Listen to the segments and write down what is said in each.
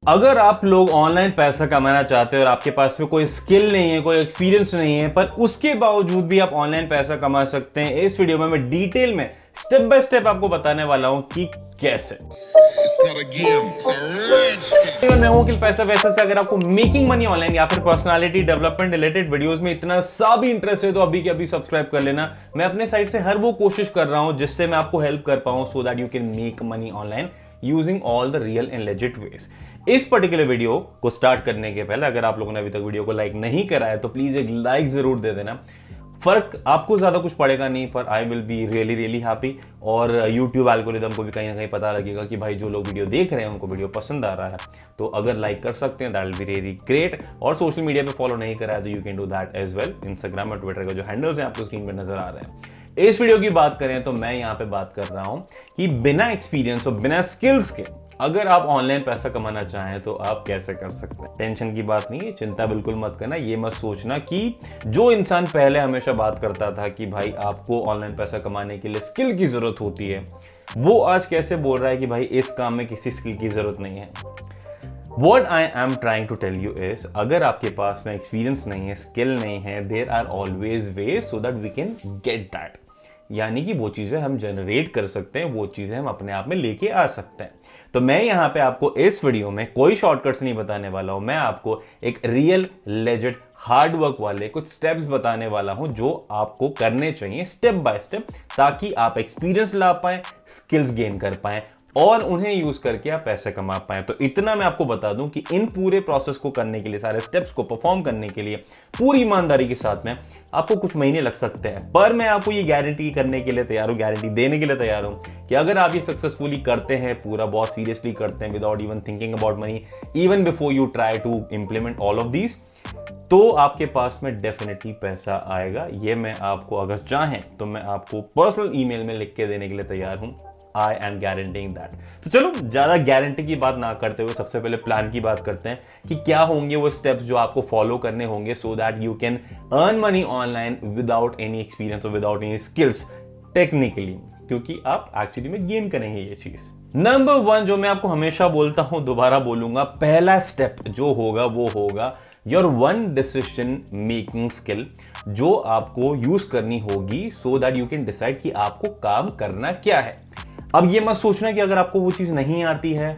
अगर आप लोग ऑनलाइन पैसा कमाना चाहते हो और आपके पास में कोई स्किल नहीं है, कोई एक्सपीरियंस नहीं है, पर उसके बावजूद भी आप ऑनलाइन पैसा कमा सकते हैं, इस वीडियो में मैं डिटेल में स्टेप बाय स्टेप आपको बताने वाला हूं कि कैसे। पैसा वैसे से अगर आपको मेकिंग मनी ऑनलाइन या फिर पर्सनालिटी डेवलपमेंट रिलेटेड वीडियोस में इतना सा भी इंटरेस्ट है तो अभी के अभी सब्सक्राइब कर लेना। मैं अपने साइड से हर वो कोशिश कर रहा हूं जिससे मैं आपको हेल्प कर पाऊं so that you can make money online using all the real and legit ways. इस पर्टिकुलर वीडियो को स्टार्ट करने के पहले अगर आप लोगों ने अभी तक वीडियो को लाइक नहीं करा है तो प्लीज एक लाइक जरूर दे देना। फर्क आपको ज्यादा कुछ पड़ेगा नहीं, पर आई will be really really happy. और यूट्यूब एल्गोरिदम को भी कहीं ना कहीं पता लगेगा कि भाई जो लोग वीडियो देख रहे हैं उनको वीडियो पसंद आ रहा है। तो अगर लाइक कर सकते हैं that will be really great. और सोशल मीडिया पे फॉलो नहीं करा है तो you can do that as well. Instagram और ट्विटर का जो हैंडल्स हैं आपको स्क्रीन पर नजर आ रहे हैं। इस वीडियो की बात करें तो मैं यहाँ पे बात कर रहा हूं कि बिना एक्सपीरियंस और बिना स्किल्स के अगर आप ऑनलाइन पैसा कमाना चाहें तो आप कैसे कर सकते हैं। टेंशन की बात नहीं है, चिंता बिल्कुल मत करना। ये मत सोचना कि जो इंसान पहले हमेशा बात करता था कि भाई आपको ऑनलाइन पैसा कमाने के लिए स्किल की जरूरत होती है, वो आज कैसे बोल रहा है कि भाई इस काम में किसी स्किल की जरूरत नहीं है। What I am trying to tell you is, अगर आपके पास में एक्सपीरियंस नहीं है, स्किल नहीं है, there are always ways so that we can get that। यानी कि वो चीजें हम जनरेट कर सकते हैं, वो चीजें हम अपने आप में लेके आ सकते हैं। तो मैं यहां पे आपको इस वीडियो में कोई शॉर्टकट्स नहीं बताने वाला हूं, मैं आपको एक रियल लेजिट हार्ड वर्क वाले कुछ स्टेप्स बताने वाला हूं जो आपको करने चाहिए स्टेप बाय स्टेप, ताकि आप एक्सपीरियंस ला पाए, स्किल्स गेन कर पाए और उन्हें यूज करके आप पैसे कमा पाए। तो इतना मैं आपको बता दूं कि इन पूरे प्रोसेस को करने के लिए, सारे स्टेप्स को परफॉर्म करने के लिए पूरी ईमानदारी के साथ में आपको कुछ महीने लग सकते हैं, पर मैं आपको ये गारंटी करने के लिए तैयार हूं, गारंटी देने के लिए तैयार हूं कि अगर आप ये सक्सेसफुली करते हैं, पूरा बहुत सीरियसली करते हैं, without even thinking about money, even before you try to implement all of these, तो आपके पास में डेफिनेटली पैसा आएगा। ये मैं आपको अगर चाहें तो मैं आपको पर्सनल ईमेल में लिख के देने के लिए तैयार हूं। I am guaranteeing that. तो चलो ज्यादा गारंटी की बात ना करते हुए सबसे पहले प्लान की बात करते हैं कि क्या होंगे वो स्टेप्स जो आपको फॉलो करने होंगे सो that you can earn money online without any experience और विदाउट एनी स्किल्स टेक्निकली, क्योंकि आप एक्चुअली में गेन करेंगे ये चीज। नंबर 1 जो मैं आपको हमेशा बोलता हूं, दोबारा बोलूंगा, पहला स्टेप जो होगा वो होगा your one decision making skill, जो आपको यूज करनी होगी सो दैट यू कैन डिसाइड कि आपको काम करना क्या है। अब ये मत सोचना कि अगर आपको वो चीज़ नहीं आती है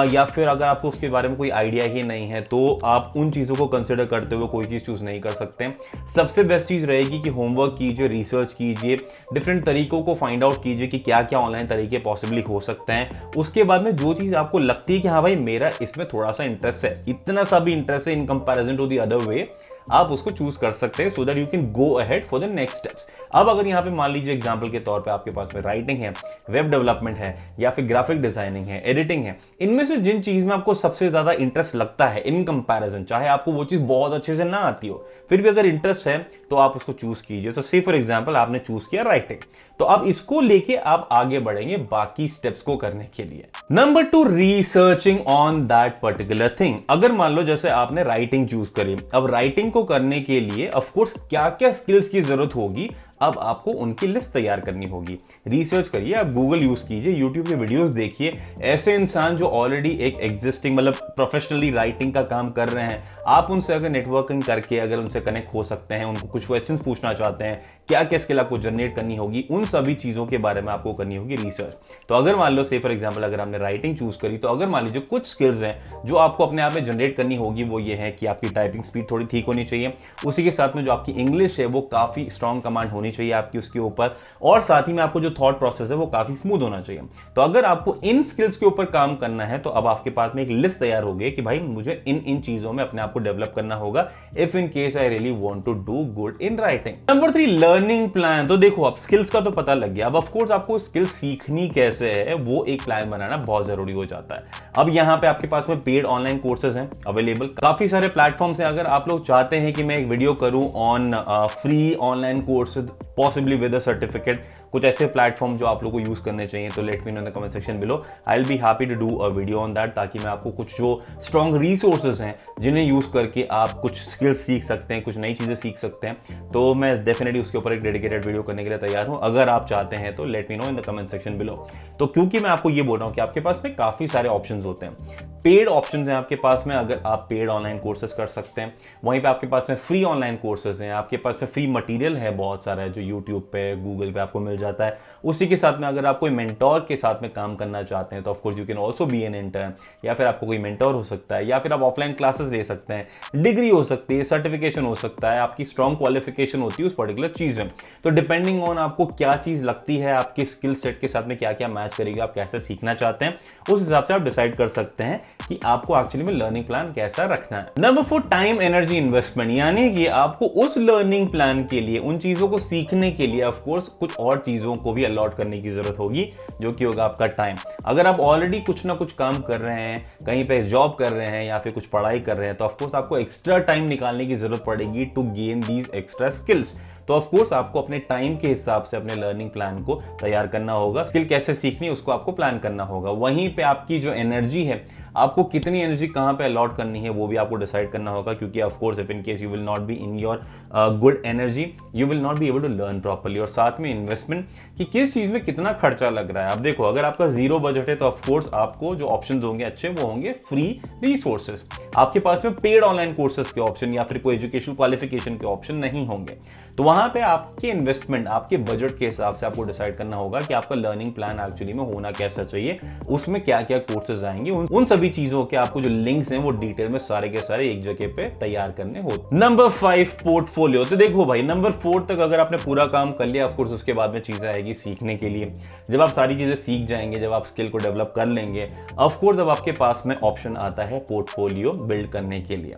या फिर अगर आपको उसके बारे में कोई आइडिया ही नहीं है तो आप उन चीज़ों को कंसिडर करते हुए कोई चीज़ चूज़ नहीं कर सकते। सबसे बेस्ट चीज़ रहेगी कि होमवर्क कीजिए, रिसर्च कीजिए, डिफरेंट तरीकों को फाइंड आउट कीजिए कि क्या क्या ऑनलाइन तरीके पॉसिबली हो सकते हैं। उसके बाद में जो चीज़ आपको लगती है कि हाँ भाई मेरा इसमें थोड़ा सा इंटरेस्ट है, इतना सा भी इंटरेस्ट है in comparison to the other way, आप उसको चूज कर सकते हैं so that you can go ahead for the next steps. अब अगर यहाँ पे मान लीजिए एग्जांपल के तौर पे आपके पास में राइटिंग है, वेब डेवलपमेंट है या फिर ग्राफिक डिजाइनिंग है, एडिटिंग है, इनमें से जिन चीज में आपको सबसे ज्यादा इंटरेस्ट लगता है इन कंपैरिजन, चाहे आपको वो चीज बहुत अच्छे से ना आती हो, फिर भी अगर इंटरेस्ट है तो आप उसको चूज कीजिए। तो से फॉर एग्जाम्पल आपने चूज किया राइटिंग, तो अब इसको लेके आप आगे बढ़ेंगे बाकी स्टेप्स को करने के लिए। Number 2, researching on that particular thing. अगर मान लो जैसे आपने राइटिंग चूज करी, अब राइटिंग को करने के लिए ऑफ कोर्स क्या क्या स्किल्स की जरूरत होगी, अब आपको उनकी लिस्ट तैयार करनी होगी। रिसर्च करिए, आप गूगल यूज कीजिए, यूट्यूब के वीडियोस देखिए, ऐसे इंसान जो ऑलरेडी एक एग्जिस्टिंग मतलब प्रोफेशनली राइटिंग का काम कर रहे हैं, आप उनसे अगर नेटवर्किंग करके अगर उनसे कनेक्ट हो सकते हैं, उनको कुछ क्वेश्चंस पूछना चाहते हैं, क्या क्या स्किल आपको जनरेट करनी होगी, उन सभी चीजों के बारे में आपको करनी होगी रिसर्च। तो अगर मान लो से फॉर एग्जाम्पल अगर आपने राइटिंग चूज करी, तो अगर मान लीजिए कुछ स्किल्स हैं जो आपको अपने आप में जनरेट करनी होगी, वो ये है कि आपकी टाइपिंग स्पीड थोड़ी ठीक होनी चाहिए, उसी के साथ में जो आपकी इंग्लिश है वो काफी स्ट्रॉन्ग कमांड होनी चाहिए आपकी उसके ऊपर, और साथ ही में आपको जो थॉट प्रोसेस है वो काफी स्मूथ होना चाहिए। तो अगर आपको इन स्किल्स के ऊपर काम करना है तो अब आपके पास में एक लिस्ट तैयार हो गई कि भाई मुझे इन इन चीजों में अपने आप को डेवलप करना होगा if in case I really want to do good in writing. Number 3, learning plan. तो देखो अब स्किल्स का तो पता लग गया, अब ऑफ कोर्स आपको स्किल सीखनी कैसे है वो एक प्लान बनाना बहुत जरूरी हो जाता है। अब यहाँ पे आपके पास में पेड ऑनलाइन कोर्सेज हैं अवेलेबल, काफी सारे प्लेटफॉर्म्स हैं। अगर आप लोग चाहते हैं कि मैं एक वीडियो करूं on free online courses possibly with a certificate, कुछ ऐसे प्लेटफॉर्म जो आप लोगों को यूज करने चाहिए, तो let me know in the comment section below. I will be happy to do a video on that, ताकि मैं आपको कुछ जो स्ट्रॉन्ग रिसोर्सेज हैं जिन्हें यूज करके आप कुछ स्किल्स सीख सकते हैं, कुछ नई चीजें सीख सकते हैं, तो मैं डेफिनेटली उसके ऊपर एक डेडिकेटेड वीडियो करने के लिए तैयार हूं। अगर आप चाहते हैं तो let me know in the comment section below. तो क्योंकि मैं आपको ये बोल रहा हूं कि आपके पास में काफी सारे ऑप्शंस होते हैं, पेड ऑप्शंस हैं आपके पास में, अगर आप पेड ऑनलाइन कोर्सेज कर सकते हैं, वहीं पे आपके पास में फ्री ऑनलाइन कोर्सेज हैं, आपके पास में फ्री मटेरियल है बहुत सारा है जो यूट्यूब पे, गूगल पे आपको मिल जाता है। उसी के साथ में अगर आप कोई मेंटोर के साथ में काम करना चाहते हैं तो of course you can also be an intern, या फिर आपको कोई मेंटोर हो सकता है, या फिर आप ऑफलाइन क्लासेस ले सकते हैं, डिग्री हो सकती है, सर्टिफिकेशन हो सकता है, आपकी स्ट्रॉन्ग क्वालिफिकेशन होती है उस पर्टिकुलर चीज में। तो डिपेंडिंग ऑन आपको क्या चीज लगती है, आपके स्किल सेट के साथ में क्या क्या मैच करेगी, आप कैसे सीखना चाहते हैं, उस हिसाब से आप डिसाइड कर सकते हैं कि आपको एक्चुअली में लर्निंग प्लान कैसा रखना है। नंबर 4, टाइम एनर्जी इन्वेस्टमेंट, यानी कि आपको उस लर्निंग प्लान के लिए, उन चीजों को सीखने के लिए ऑफ कोर्स कुछ और चीजों को भी अलॉट करने की जरूरत होगी, जो कि होगा आपका टाइम। अगर आप ऑलरेडी कुछ ना कुछ काम कर रहे हैं, कहीं पे जॉब कर रहे हैं या फिर कुछ पढ़ाई कर रहे हैं, तो ऑफ कोर्स आपको एक्स्ट्रा टाइम निकालने की जरूरत पड़ेगी to gain these extra skills. तो ऑफ कोर्स आपको अपने टाइम के हिसाब से अपने लर्निंग प्लान को तैयार करना होगा, स्किल कैसे सीखनी है उसको आपको प्लान करना होगा। वहीं पे आपकी जो एनर्जी है, आपको कितनी एनर्जी कहां पे अलॉट करनी है वो भी आपको डिसाइड करना होगा, क्योंकि of course if in case you will not be in your good energy, you will not be able to learn properly. और साथ में इन्वेस्टमेंट कि किस चीज में कितना खर्चा लग रहा है। अब देखो, अगर आपका जीरो बजट है तो ऑफ कोर्स आपको जो ऑप्शंस होंगे अच्छे वो होंगे फ्री रिसोर्सेज, आपके पास में पेड ऑनलाइन कोर्सेज के ऑप्शन या फिर कोई एजुकेशन क्वालिफिकेशन के ऑप्शन नहीं होंगे। तो वहां पे आपके इन्वेस्टमेंट, आपके बजट के हिसाब से आपको डिसाइड करना होगा कि आपका लर्निंग प्लान एक्चुअली में होना कैसा चाहिए, उसमें क्या क्या कोर्सेज आएंगे, उन सभी चीजों के आपको जो लिंक्स हैं वो डिटेल में सारे के सारे एक जगह पे तैयार करने होते। Number 5, portfolio. तो देखो भाई, नंबर 4 तक अगर आपने पूरा काम कर लिया, ऑफ कोर्स उसके बाद में चीजें आएगी सीखने के लिए। जब आप सारी चीजें सीख जाएंगे, जब आप स्किल को डेवलप कर लेंगे, ऑफ कोर्स अब आपके पास में ऑप्शन आता है पोर्टफोलियो बिल्ड करने के लिए।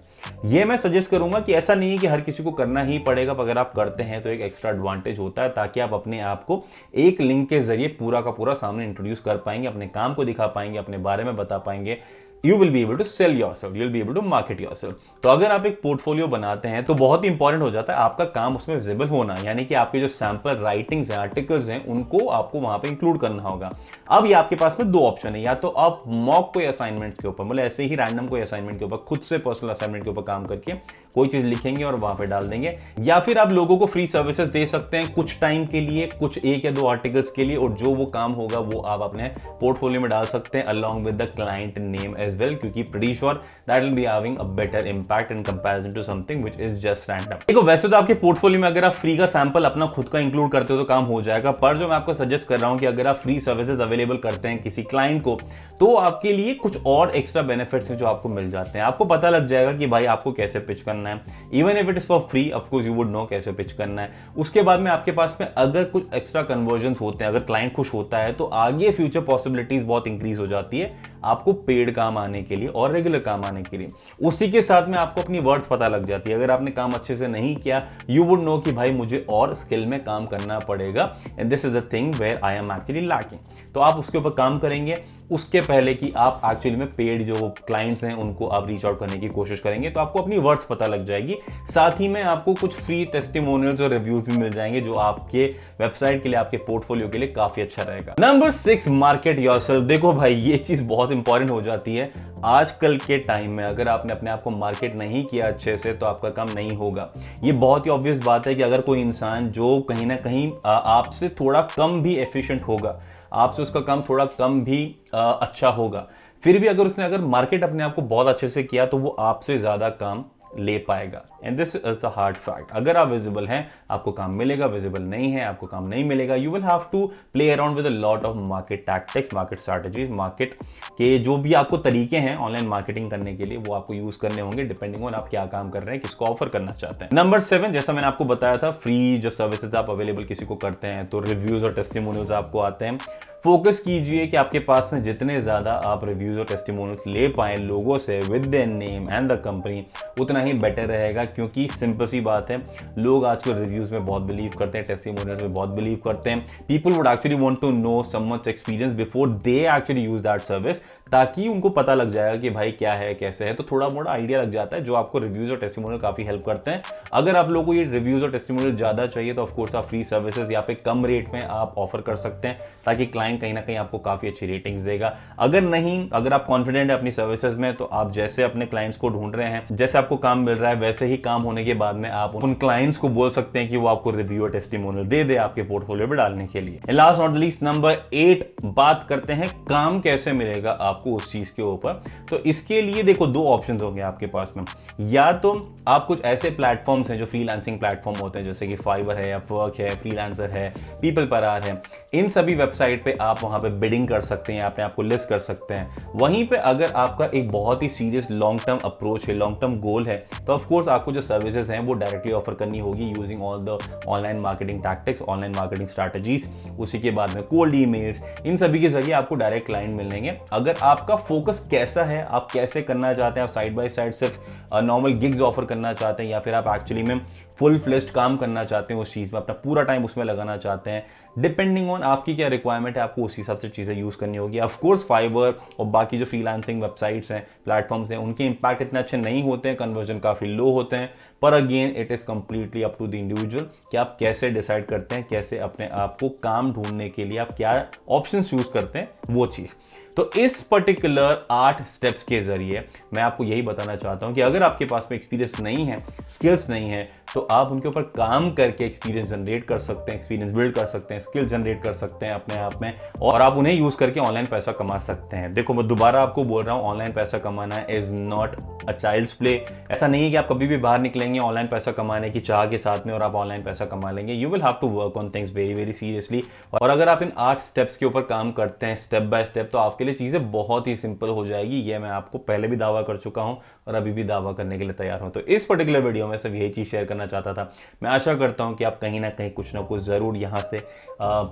ये मैं सजेस्ट करूंगा कि ऐसा नहीं है कि हर किसी को करना ही पड़ेगा, अगर आप करते हैं तो एक एक्स्ट्रा एडवांटेज होता है, ताकि आप अपने आप को एक लिंक के जरिए पूरा का पूरा सामने इंट्रोड्यूस कर पाएंगे, अपने काम को दिखा पाएंगे, अपने बारे में बता पाएंगे। You will be able to sell yourself, you will be able to market yourself। तो अगर आप एक पोर्टफोलियो बनाते हैं तो बहुत ही इंपॉर्टेंट हो जाता है आपका काम उसमें विजिबल होना, यानी कि आपके जो सैंपल राइटिंग्स हैं, आर्टिकल्स हैं, उनको आपको वहां पे इंक्लूड करना होगा। अब ये आपके पास में दो ऑप्शन है, या तो आप मॉक कोई असाइनमेंट के ऊपर, मतलब ऐसे ही रैंडम कोई असाइनमेंट के ऊपर, खुद से पर्सनल असाइनमेंट के ऊपर काम करके कोई चीज लिखेंगे और वहां पे डाल देंगे, या फिर आप लोगों को फ्री सर्विसेज दे सकते हैं कुछ टाइम के लिए, कुछ 1 या 2 आर्टिकल्स के लिए, और जो वो काम होगा वो आप अपने पोर्टफोलियो में डाल सकते हैं along with the client name as well, क्योंकि pretty sure that will be having a better impact in comparison to something which is just random। देखो, वैसे तो आपके पोर्टफोलियो में अगर आप फ्री का सैंपल अपना खुद का इंक्लूड करते हो तो काम हो जाएगा, पर जो मैं आपको सजेस्ट कर रहा हूं कि अगर आप फ्री सर्विसेज अवेलेबल करते हैं किसी क्लाइंट को, तो आपके लिए कुछ और एक्स्ट्रा बेनिफिट्स हैं जो आपको मिल जाते हैं। आपको पता लग जाएगा कि भाई आपको कैसे पिच करना है, even if it is for free, of course you would know कैसे पिच करना है। उसके बाद में आपके पास में अगर कुछ एक्स्ट्रा कन्वर्जन होते हैं, अगर क्लाइंट खुश होता है, तो आगे फ्यूचर पॉसिबिलिटीज बहुत इंक्रीज हो जाती है आपको पेड काम आने के लिए और रेगुलर काम आने के लिए। उसी के साथ में आपको अपनी वर्थ पता लग जाती है। अगर आपने काम अच्छे से नहीं किया, यू वुड नो कि भाई मुझे और स्किल में काम करना पड़ेगा, and this is the thing where I am actually lacking. तो आप उसके ऊपर काम करेंगे उसके पहले कि आप एक्चुअली में पेड जो क्लाइंट्स हैं उनको आप रीच आउट करने की कोशिश करेंगे, तो आपको अपनी वर्थ पता लग जाएगी। साथ ही में आपको कुछ फ्री टेस्टिमोनियल्स और रिव्यूज भी मिल जाएंगे, जो आपके वेबसाइट के लिए, आपके पोर्टफोलियो के लिए काफी अच्छा रहेगा। Number 6, market yourself. देखो भाई, ये चीज बहुत इंपॉर्टेंट हो जाती है आजकल के टाइम में। अगर आपने अपने आप को मार्केट नहीं किया अच्छे से तो आपका काम नहीं होगा। ये बहुत ही ऑब्वियस बात है कि अगर कोई इंसान जो कहीं ना कहीं आपसे थोड़ा कम भी एफिशिएंट होगा, आपसे उसका काम थोड़ा कम भी अच्छा होगा, फिर भी अगर उसने मार्केट अपने आप को बहुत अच्छे से किया तो वो आपसे ज्यादा काम ले पाएगा। And this is the hard fact. अगर आप विजिबल हैं आपको काम मिलेगा, विजिबल नहीं है आपको काम नहीं मिलेगा। You will have to play around with a lot of market tactics, market strategies, market के जो भी आपको तरीके हैं ऑनलाइन मार्केटिंग करने के लिए, वो आपको यूज करने होंगे डिपेंडिंग ऑन आप क्या काम कर रहे हैं, किसको ऑफर करना चाहते हैं। नंबर 7, जैसा मैंने आपको बताया था, फ्री जब सर्विसेज आप अवेलेबल किसी को करते हैं तो रिव्यूज और टेस्टिमोनियल्स आपको आते हैं। फोकस कीजिए कि आपके पास में जितने ज्यादा आप रिव्यूज और टेस्टिमोनियल्स ले पाएं लोगों से with their name and the company, उतना ही बेटर रहेगा। क्योंकि सिंपल सी बात है, लोग आजकल रिव्यूज में बहुत बिलीव करते हैं, टेस्टिमोनियल्स में बहुत बिलीव करते हैं। People would actually want to know someone's experience before they actually use that service, ताकि उनको पता लग जाएगा कि भाई क्या है कैसे है, तो थोड़ा मोड़ा आइडिया लग जाता है, जो आपको रिव्यूज और टेस्टिमोनियल काफी हेल्प करते हैं। अगर आप लोगों को ये रिव्यूज और टेस्टिमोनियल ज्यादा चाहिए तो ऑफकोर्स आप फ्री सर्विसेज या फिर कम रेट में आप ऑफर कर सकते हैं, ताकि क्लाइंट कहीं ना कहीं आपको काफी अच्छी रेटिंग्स देगा। अगर नहीं, अगर आप कॉन्फिडेंट है अपनी सर्विसेज में, तो आप जैसे अपने क्लाइंट्स को ढूंढ रहे हैं, जैसे आपको काम मिल रहा है, वैसे ही काम होने के बाद में आप उन क्लाइंट्स को बोल सकते हैं कि वो आपको रिव्यू और टेस्टिमोनियल दे दे आपके पोर्टफोलियो में डालने के लिए। Last not the least, number 8 बात करते हैं काम कैसे मिलेगा आपको उस चीज के ऊपर। तो इसके लिए देखो दो ऑप्शंस होंगे आपके पास में, या तो आप कुछ ऐसे प्लेटफॉर्म्स हैं जो फ्रीलांसिंग प्लेटफॉर्म होते हैं, जैसे कि फाइवर है या वर्क है, फ्रीलांसर है, पीपल पर आर है, इन सभी वेबसाइट पे आप वहां पे बिडिंग कर सकते हैं, अपने आप को लिस्ट कर सकते हैं। वहीं पे अगर आपका एक बहुत ही सीरियस लॉन्ग टर्म अप्रोच है, लॉन्ग टर्म गोल है, तो ऑफ कोर्स आपको जो सर्विसेज हैं वो डायरेक्टली ऑफर करनी होगी using all the online marketing tactics, online marketing strategies. उसी के बाद में कोल्ड ईमेल्स, इन सभी के जरिए आपको डायरेक्ट क्लाइंट मिलेंगे। अगर आपका फोकस कैसा है, आप कैसे करना चाहते हैं, आप साइड बाय साइड सिर्फ नॉर्मल गिग्स ऑफर करना चाहते हैं, या फिर आप एक्चुअली में फुल फ्लेश्ड काम करना चाहते हैं उस चीज में, अपना पूरा टाइम उसमें लगाना चाहते हैं, डिपेंडिंग ऑन आपकी क्या रिक्वायरमेंट है, आपको उसी हिसाब से चीजें यूज करनी होगी। ऑफ कोर्स फाइवर और बाकी जो फ्रीलांसिंग वेबसाइट्स हैं, प्लेटफॉर्म्स हैं, उनके इंपैक्ट इतने अच्छे नहीं होते हैं, कन्वर्जन काफी लो होते हैं, पर again it is completely up to the individual कि आप कैसे डिसाइड करते हैं, कैसे अपने आप को काम ढूंढने के लिए आप क्या ऑप्शंस यूज करते हैं, वो चीज। तो इस पर्टिकुलर 8 स्टेप्स के जरिए मैं आपको यही बताना चाहता हूं कि अगर आपके पास में एक्सपीरियंस नहीं है, स्किल्स नहीं है, तो आप उनके ऊपर काम करके एक्सपीरियंस जनरेट कर सकते हैं, एक्सपीरियंस बिल्ड कर सकते हैं, स्किल जनरेट कर सकते हैं अपने आप में, और आप उन्हें यूज करके ऑनलाइन पैसा कमा सकते हैं। देखो मैं दोबारा आपको बोल रहा हूं, ऑनलाइन पैसा कमाना is not a child's play. ऐसा नहीं है कि आप कभी भी बाहर निकलेंगे ऑनलाइन पैसा कमाने की चाह के साथ में और आप ऑनलाइन पैसा कमा लेंगे। You will have to work on things very very seriously, और अगर आप इन 8 स्टेप्स के ऊपर काम करते हैं स्टेप बाय स्टेप, तो आपके लिए चीजें बहुत ही सिंपल हो जाएगी। ये मैं आपको पहले भी दावा कर चुका हूं और अभी भी दावा करने के लिए तैयार हूं। तो इस पर्टिकुलर वीडियो में सिर्फ यही चीज शेयर करना चाहता था। मैं आशा करता हूं कि आप कहीं ना कहीं कुछ ना कुछ जरूर यहां से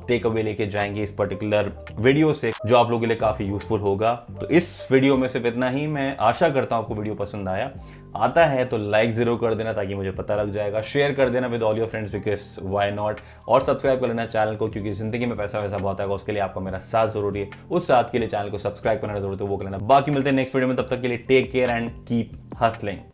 टेक अवे लेके जाएंगे इस पर्टिकुलर वीडियो से, जो आप लोगों के लिए काफी यूजफुल होगा। तो इस वीडियो में सिर्फ इतना ही। मैं आशा करता हूं आपको वीडियो पसंद आता है तो लाइक जरूर कर देना ताकि मुझे पता लग जाएगा, शेयर कर देना with all your friends because why not, और सब्सक्राइब कर लेना चैनल को, क्योंकि जिंदगी में पैसा वैसा बहुत आएगा, उसके लिए आपको मेरा साथ जरूरी है। उस साथ के लिए चैनल को सब्सक्राइब करना जरूरत है, वो कर लेना। बाकी मिलते हैं नेक्स्ट वीडियो में, तब तक के लिए take care and keep hustling.